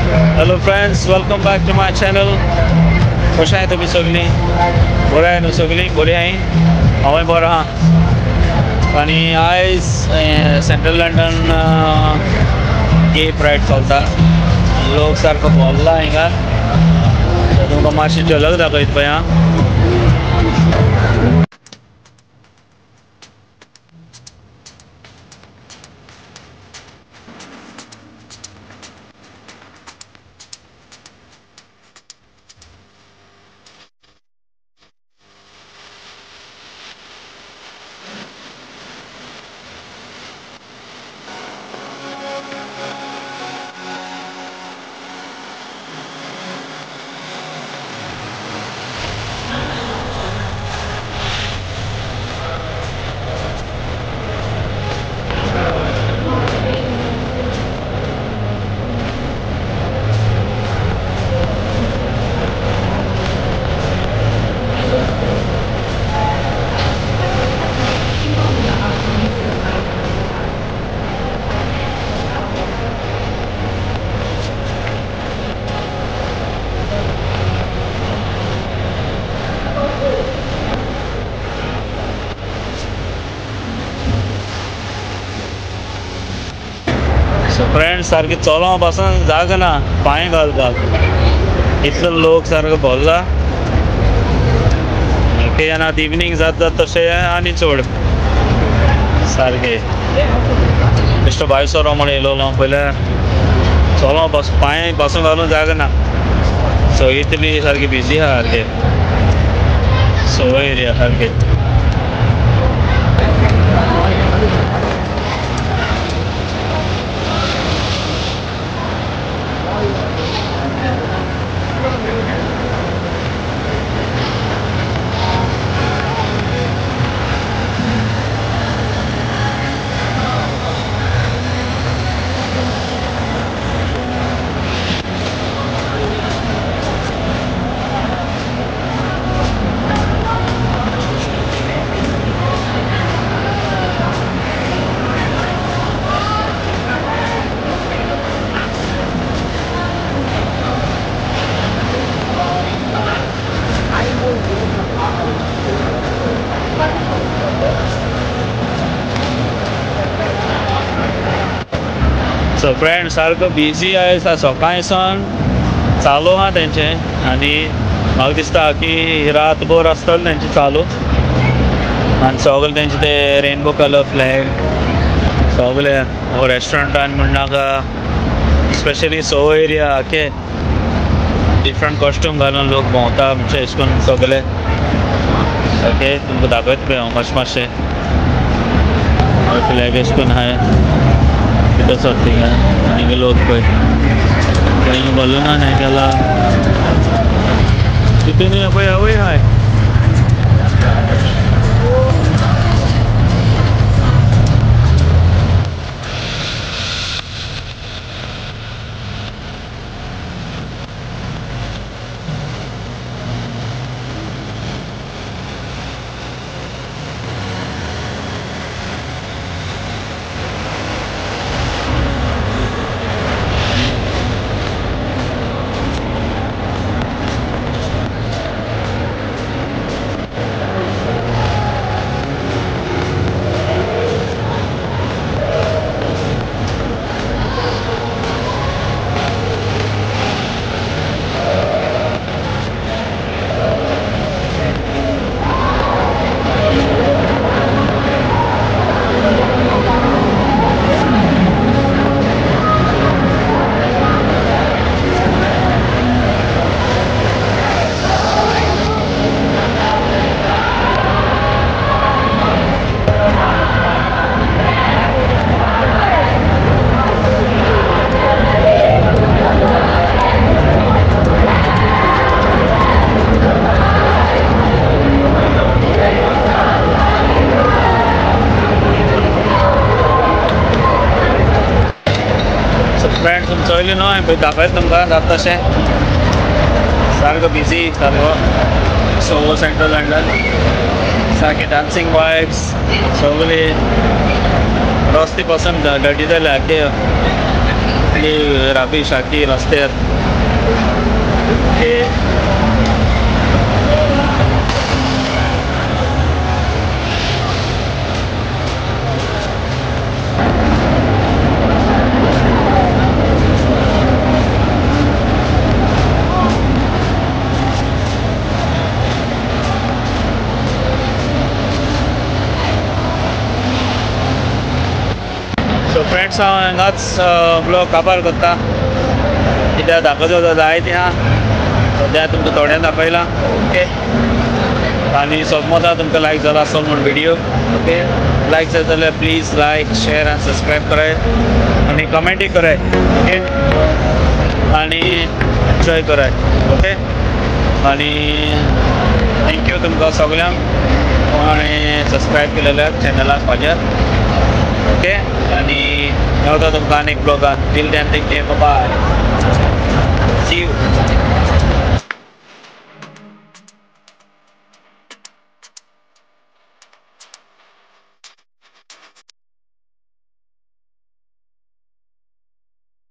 Hello friends, welcome back to my channel. कशा आहे तुम्ही सगळी? बरं आहे ना सगळी? बरी आहे? हांवूय बरो आहा. आनी आयज सेंट्रल लंडन गे प्रायड चलता. लोक सारको भरला हिंगा. तुमकां मातशी झलक दाखयता पळय हां. सो फ्रेंड्स, सारकी चलोवंक पासून जागा ना पांय घालपाक. इतलो लोक सारको भरला. केन्ना इवनिंग जाता तशें आनी चड सारके. बेश्टो भायर सरो म्हण येयलो पयले. चलोवंक पांय पासून घालूंक जागा ना. सो इतली सारकी बिजी आहा सारके. सो एरिया सारके. सो फ्रेंड्स, सारको बिजी आहे. सकाळीसान चालू आहा तेंचे. आनी म्हाका दिसता की रातभर आसतलें तेंचे चालू. आनी सगळे तेंचे ते रेनबो कलर फ्लॅग सगळे रेस्टॉरंटान म्हणनाका. स्पेशली सो एरिया आखे डिफरंट कॉस्ट्यूम घालून लोक भोंवता म्हणजे अशें करून सगळे. ओके, तुमकां दाखयता पळय हांव मातशें फ्लॅग अशें करून आहाय. कितें थिंगा आनी लोक पळय खंय बलूनान हें केला. तितून पळय आवय हाय. फ्रेंड्स चोयली न्हू हांवें पळय दाखयता तुमकां जाता तशें. सारको बिजी सारको सो सेंट्रल लंडन. सारके डान्सिंग वायब्स सगळी रस्ते पासून डर्टी जाल्या की सगळी राबीश सारखी रस्त्यार ओके सो फ्रेंड्स हांव हांगाच ब्लॉग काबार करता कित्याक दाखोवचो जायते आहा सद्या तुमकां थोडें दाखयलां ओके आनी समजा तुमकां लायक जाला आसलो म्हूण व्हिडियो ओके लायक जाता जाल्यार प्लीज लायक शेअर आनी सबस्क्रायब कराय आनी कमेंटूय कराय ओके आनी एन्जॉय कराय ओके आनी थँक्यू तुमकां सगळ्यांक आनी सबस्क्रायब केलेल्या चॅनलाक म्हाज्या ओके आणि तुमकां आनी एक ब्लॉगान टील देन टेक केअर बाय